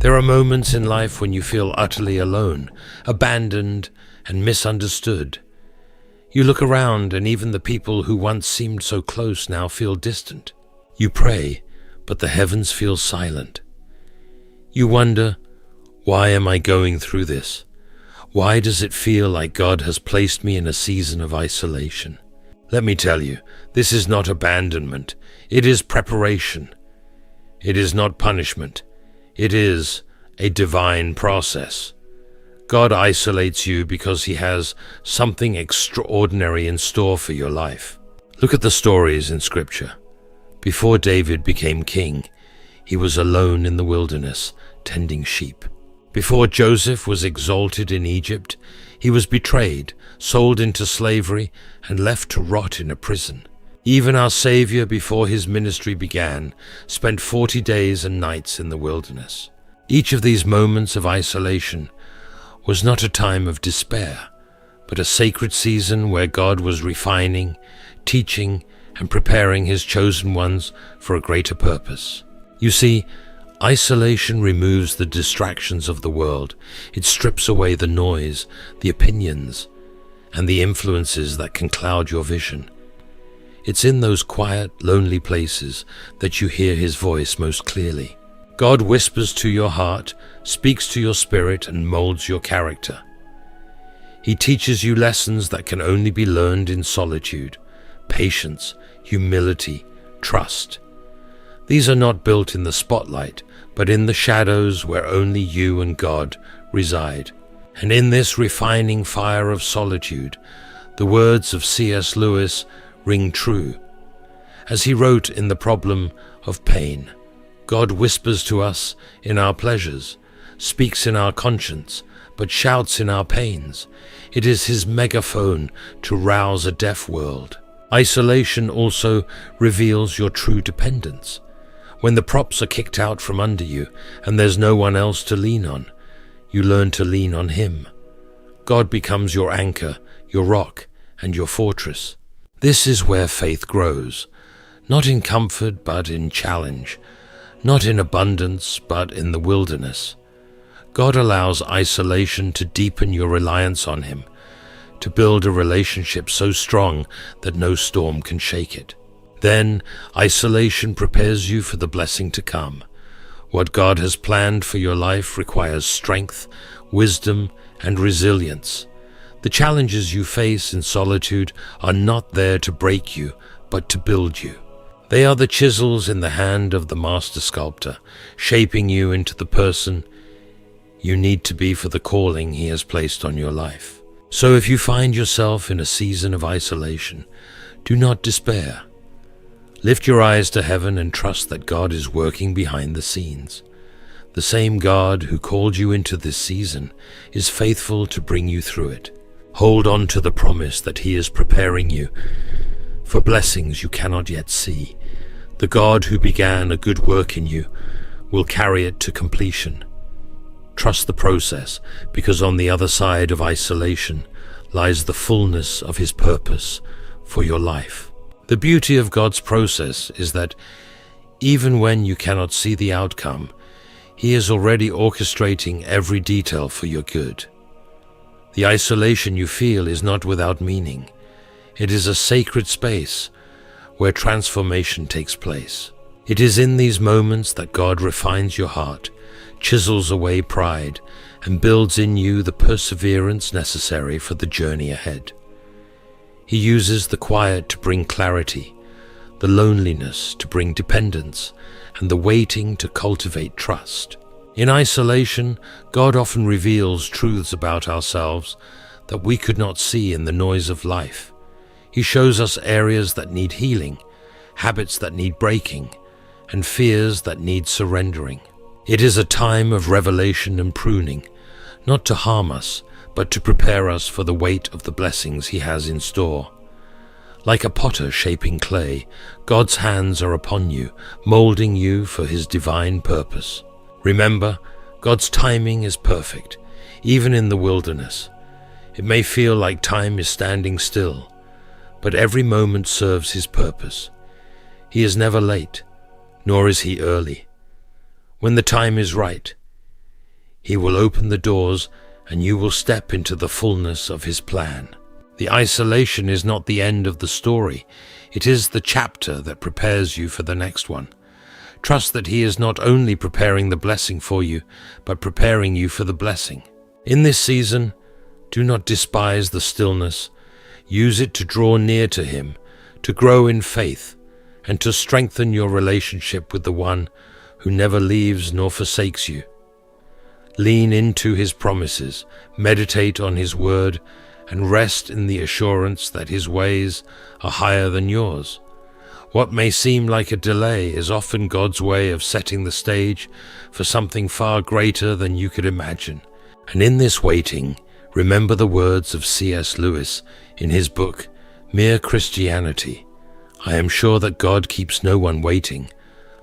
There are moments in life when you feel utterly alone, abandoned, and misunderstood. You look around, and even the people who once seemed so close now feel distant. You pray, but the heavens feel silent. You wonder, why am I going through this? Why does it feel like God has placed me in a season of isolation? Let me tell you, this is not abandonment. It is preparation. It is not punishment. It is a divine process. God isolates you because He has something extraordinary in store for your life. Look at the stories in Scripture. Before David became king, he was alone in the wilderness, tending sheep. Before Joseph was exalted in Egypt, he was betrayed, sold into slavery, and left to rot in a prison. Even our Savior, before his ministry began, spent 40 days and nights in the wilderness. Each of these moments of isolation was not a time of despair, but a sacred season where God was refining, teaching, and preparing His chosen ones for a greater purpose. You see, isolation removes the distractions of the world. It strips away the noise, the opinions, and the influences that can cloud your vision. It's in those quiet, lonely places that you hear His voice most clearly. God whispers to your heart, speaks to your spirit, and molds your character. He teaches you lessons that can only be learned in solitude: patience, humility, trust. These are not built in the spotlight, but in the shadows where only you and God reside. And in this refining fire of solitude, the words of C.S. Lewis ring true. As he wrote in The Problem of Pain, God whispers to us in our pleasures, speaks in our conscience, but shouts in our pains. It is His megaphone to rouse a deaf world. Isolation also reveals your true dependence. When the props are kicked out from under you and there's no one else to lean on, you learn to lean on Him. God becomes your anchor, your rock, and your fortress. This is where faith grows, not in comfort but in challenge, not in abundance but in the wilderness. God allows isolation to deepen your reliance on Him, to build a relationship so strong that no storm can shake it. Then isolation prepares you for the blessing to come. What God has planned for your life requires strength, wisdom, and resilience. The challenges you face in solitude are not there to break you, but to build you. They are the chisels in the hand of the master sculptor, shaping you into the person you need to be for the calling He has placed on your life. So if you find yourself in a season of isolation, do not despair. Lift your eyes to heaven and trust that God is working behind the scenes. The same God who called you into this season is faithful to bring you through it. Hold on to the promise that He is preparing you for blessings you cannot yet see. The God who began a good work in you will carry it to completion. Trust the process, because on the other side of isolation lies the fullness of His purpose for your life. The beauty of God's process is that even when you cannot see the outcome, He is already orchestrating every detail for your good. The isolation you feel is not without meaning. It is a sacred space where transformation takes place. It is in these moments that God refines your heart, chisels away pride, and builds in you the perseverance necessary for the journey ahead. He uses the quiet to bring clarity, the loneliness to bring dependence, and the waiting to cultivate trust. In isolation, God often reveals truths about ourselves that we could not see in the noise of life. He shows us areas that need healing, habits that need breaking, and fears that need surrendering. It is a time of revelation and pruning, not to harm us, but to prepare us for the weight of the blessings He has in store. Like a potter shaping clay, God's hands are upon you, molding you for His divine purpose. Remember, God's timing is perfect, even in the wilderness. It may feel like time is standing still, but every moment serves His purpose. He is never late, nor is He early. When the time is right, He will open the doors and you will step into the fullness of His plan. The isolation is not the end of the story. It is the chapter that prepares you for the next one. Trust that He is not only preparing the blessing for you, but preparing you for the blessing. In this season, do not despise the stillness. Use it to draw near to Him, to grow in faith, and to strengthen your relationship with the One who never leaves nor forsakes you. Lean into His promises, meditate on His word, and rest in the assurance that His ways are higher than yours. What may seem like a delay is often God's way of setting the stage for something far greater than you could imagine. And in this waiting, remember the words of C.S. Lewis in his book, Mere Christianity. I am sure that God keeps no one waiting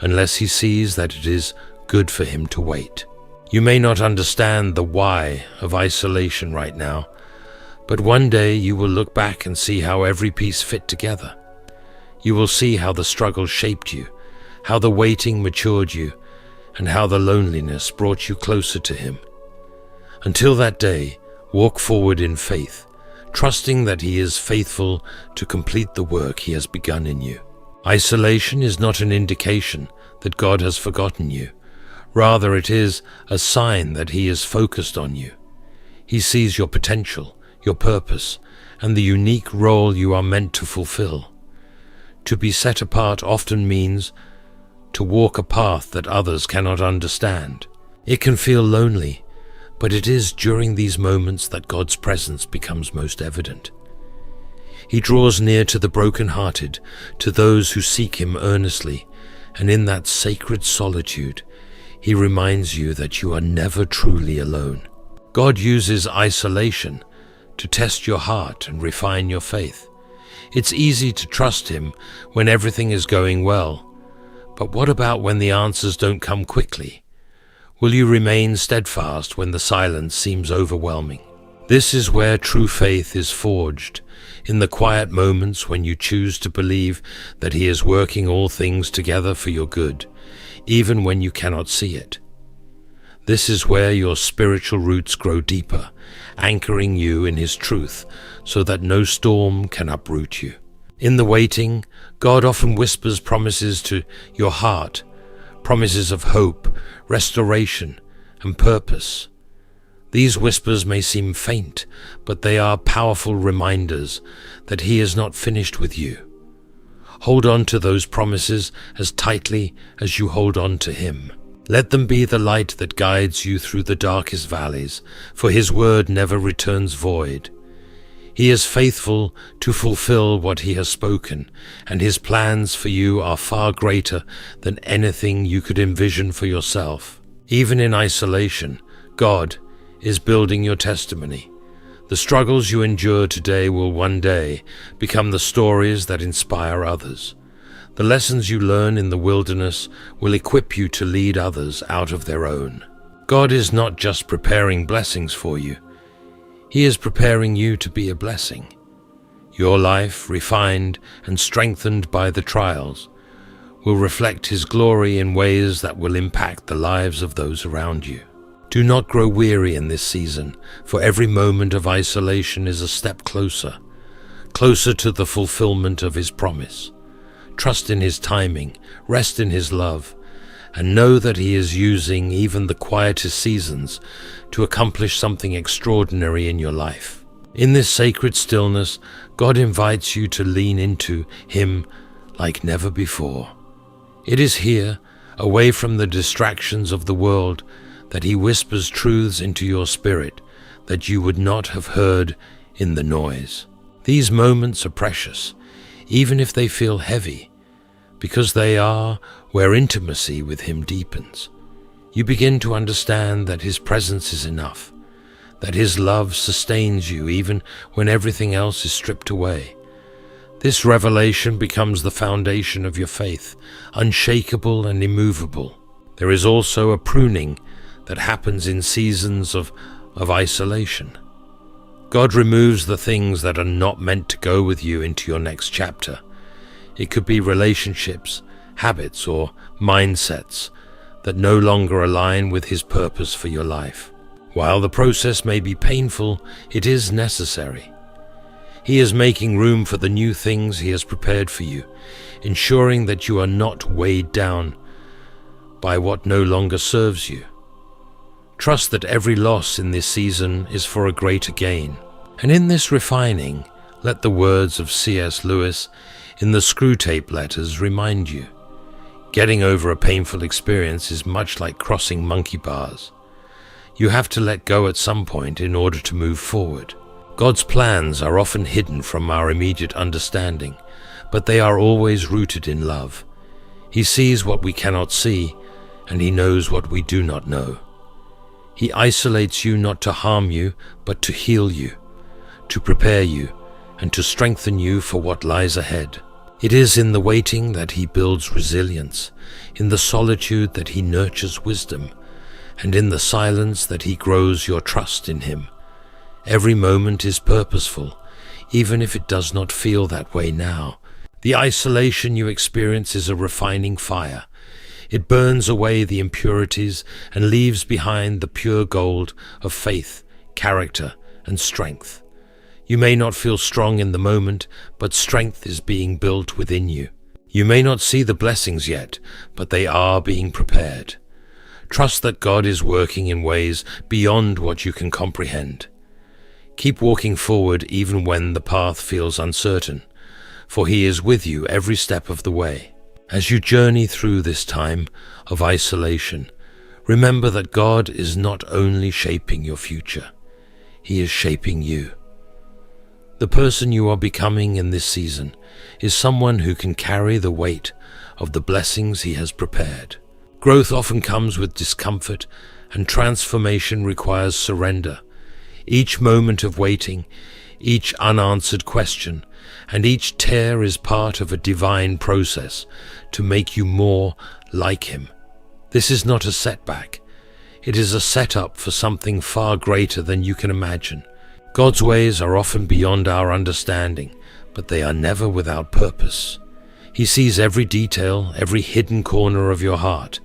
unless He sees that it is good for him to wait. You may not understand the why of isolation right now, but one day you will look back and see how every piece fit together. You will see how the struggle shaped you, how the waiting matured you, and how the loneliness brought you closer to Him. Until that day, walk forward in faith, trusting that He is faithful to complete the work He has begun in you. Isolation is not an indication that God has forgotten you. Rather, it is a sign that He is focused on you. He sees your potential, your purpose, and the unique role you are meant to fulfill. To be set apart often means to walk a path that others cannot understand. It can feel lonely, but it is during these moments that God's presence becomes most evident. He draws near to the broken-hearted, to those who seek Him earnestly, and in that sacred solitude, He reminds you that you are never truly alone. God uses isolation to test your heart and refine your faith. It's easy to trust Him when everything is going well, but what about when the answers don't come quickly? Will you remain steadfast when the silence seems overwhelming? This is where true faith is forged, in the quiet moments when you choose to believe that He is working all things together for your good, even when you cannot see it. This is where your spiritual roots grow deeper, anchoring you in His truth so that no storm can uproot you. In the waiting, God often whispers promises to your heart, promises of hope, restoration, and purpose. These whispers may seem faint, but they are powerful reminders that He is not finished with you. Hold on to those promises as tightly as you hold on to Him. Let them be the light that guides you through the darkest valleys, for His word never returns void. He is faithful to fulfill what He has spoken, and His plans for you are far greater than anything you could envision for yourself. Even in isolation, God is building your testimony. The struggles you endure today will one day become the stories that inspire others. The lessons you learn in the wilderness will equip you to lead others out of their own. God is not just preparing blessings for you. He is preparing you to be a blessing. Your life, refined and strengthened by the trials, will reflect His glory in ways that will impact the lives of those around you. Do not grow weary in this season, for every moment of isolation is a step closer to the fulfillment of His promise. Trust in His timing, rest in His love, and know that He is using even the quietest seasons to accomplish something extraordinary in your life. In this sacred stillness, God invites you to lean into Him like never before. It is here, away from the distractions of the world, that He whispers truths into your spirit that you would not have heard in the noise. These moments are precious, even if they feel heavy, because they are where intimacy with Him deepens. You begin to understand that His presence is enough, that His love sustains you even when everything else is stripped away. This revelation becomes the foundation of your faith, unshakable and immovable. There is also a pruning that happens in seasons of isolation. God removes the things that are not meant to go with you into your next chapter. It could be relationships, habits, or mindsets that no longer align with His purpose for your life. While the process may be painful, it is necessary. He is making room for the new things He has prepared for you, ensuring that you are not weighed down by what no longer serves you. Trust that every loss in this season is for a greater gain. And in this refining, let the words of C.S. Lewis in the Screwtape Letters remind you. Getting over a painful experience is much like crossing monkey bars. You have to let go at some point in order to move forward. God's plans are often hidden from our immediate understanding, but they are always rooted in love. He sees what we cannot see, and He knows what we do not know. He isolates you not to harm you, but to heal you, to prepare you, and to strengthen you for what lies ahead. It is in the waiting that He builds resilience, in the solitude that He nurtures wisdom, and in the silence that He grows your trust in Him. Every moment is purposeful, even if it does not feel that way now. The isolation you experience is a refining fire. It burns away the impurities and leaves behind the pure gold of faith, character, and strength. You may not feel strong in the moment, but strength is being built within you. You may not see the blessings yet, but they are being prepared. Trust that God is working in ways beyond what you can comprehend. Keep walking forward even when the path feels uncertain, for He is with you every step of the way. As you journey through this time of isolation, remember that God is not only shaping your future, He is shaping you. The person you are becoming in this season is someone who can carry the weight of the blessings He has prepared. Growth often comes with discomfort, and transformation requires surrender. Each moment of waiting, each unanswered question, and each tear is part of a divine process to make you more like Him. This is not a setback. It is a setup for something far greater than you can imagine. God's ways are often beyond our understanding, but they are never without purpose. He sees every detail, every hidden corner of your heart,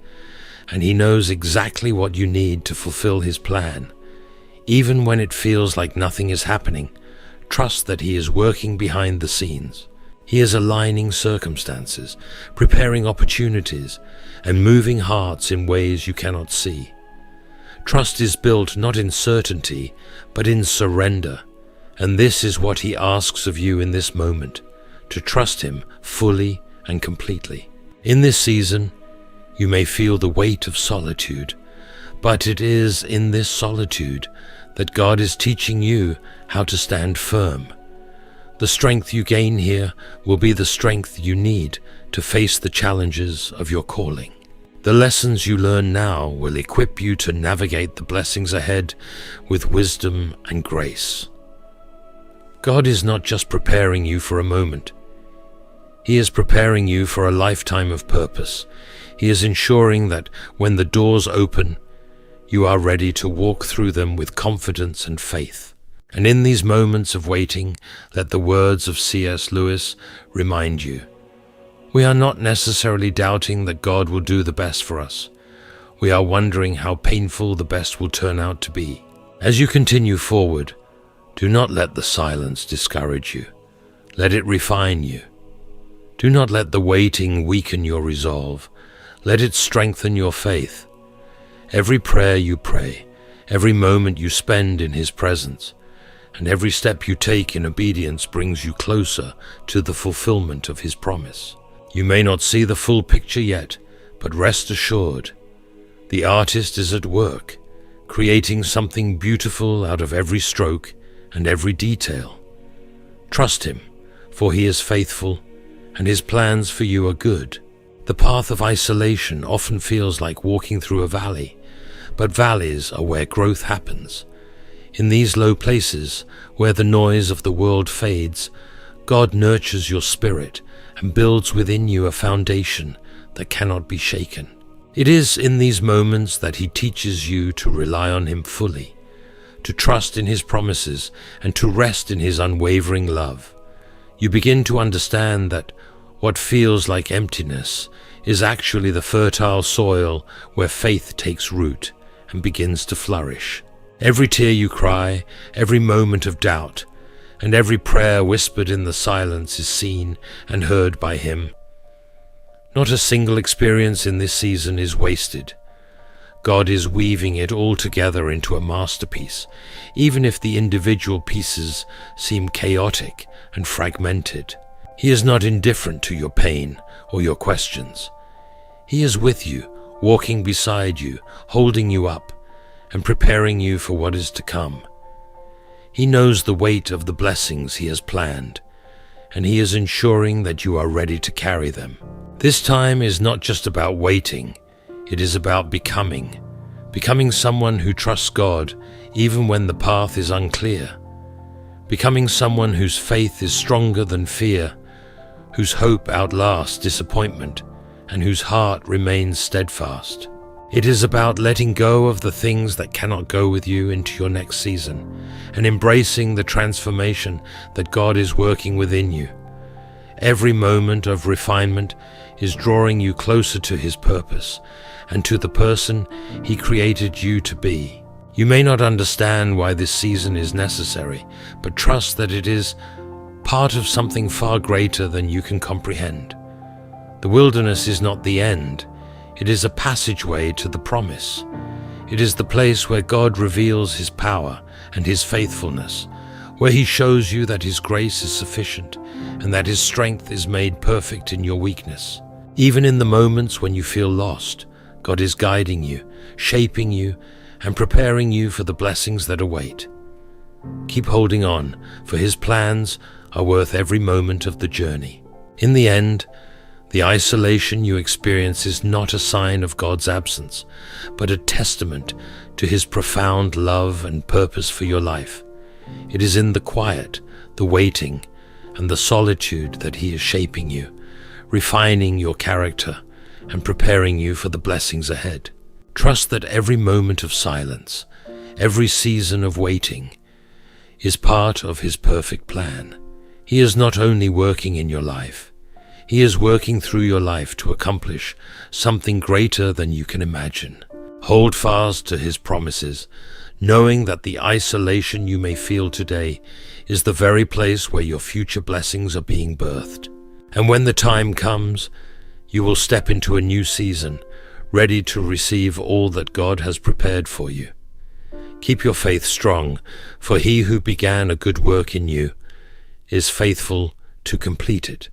and He knows exactly what you need to fulfill His plan. Even when it feels like nothing is happening, trust that He is working behind the scenes. He is aligning circumstances, preparing opportunities, and moving hearts in ways you cannot see. Trust is built not in certainty, but in surrender, and this is what He asks of you in this moment, to trust Him fully and completely. In this season, you may feel the weight of solitude, but it is in this solitude that God is teaching you how to stand firm. The strength you gain here will be the strength you need to face the challenges of your calling. The lessons you learn now will equip you to navigate the blessings ahead with wisdom and grace. God is not just preparing you for a moment. He is preparing you for a lifetime of purpose. He is ensuring that when the doors open, you are ready to walk through them with confidence and faith. And in these moments of waiting, let the words of C.S. Lewis remind you. We are not necessarily doubting that God will do the best for us. We are wondering how painful the best will turn out to be. As you continue forward, do not let the silence discourage you. Let it refine you. Do not let the waiting weaken your resolve. Let it strengthen your faith. Every prayer you pray, every moment you spend in His presence, and every step you take in obedience brings you closer to the fulfillment of His promise. You may not see the full picture yet, but rest assured, the artist is at work, creating something beautiful out of every stroke and every detail. Trust Him, for He is faithful, and His plans for you are good. The path of isolation often feels like walking through a valley, but valleys are where growth happens. In these low places, where the noise of the world fades, God nurtures your spirit and builds within you a foundation that cannot be shaken. It is in these moments that He teaches you to rely on Him fully, to trust in His promises, and to rest in His unwavering love. You begin to understand that what feels like emptiness is actually the fertile soil where faith takes root and begins to flourish. Every tear you cry, every moment of doubt, and every prayer whispered in the silence is seen and heard by Him. Not a single experience in this season is wasted. God is weaving it all together into a masterpiece, even if the individual pieces seem chaotic and fragmented. He is not indifferent to your pain or your questions. He is with you, walking beside you, holding you up, and preparing you for what is to come. He knows the weight of the blessings He has planned, and He is ensuring that you are ready to carry them. This time is not just about waiting, it is about becoming someone who trusts God even when the path is unclear, becoming someone whose faith is stronger than fear, whose hope outlasts disappointment, and whose heart remains steadfast. It is about letting go of the things that cannot go with you into your next season and embracing the transformation that God is working within you. Every moment of refinement is drawing you closer to His purpose and to the person He created you to be. You may not understand why this season is necessary, but trust that it is part of something far greater than you can comprehend. The wilderness is not the end. It is a passageway to the promise. It is the place where God reveals His power and His faithfulness, where He shows you that His grace is sufficient and that His strength is made perfect in your weakness. Even in the moments when you feel lost, God is guiding you, shaping you, and preparing you for the blessings that await. Keep holding on, for His plans are worth every moment of the journey. In the end, the isolation you experience is not a sign of God's absence, but a testament to His profound love and purpose for your life. It is in the quiet, the waiting, and the solitude that He is shaping you, refining your character, and preparing you for the blessings ahead. Trust that every moment of silence, every season of waiting, is part of His perfect plan. He is not only working in your life, He is working through your life to accomplish something greater than you can imagine. Hold fast to His promises, knowing that the isolation you may feel today is the very place where your future blessings are being birthed. And when the time comes, you will step into a new season, ready to receive all that God has prepared for you. Keep your faith strong, for He who began a good work in you is faithful to complete it.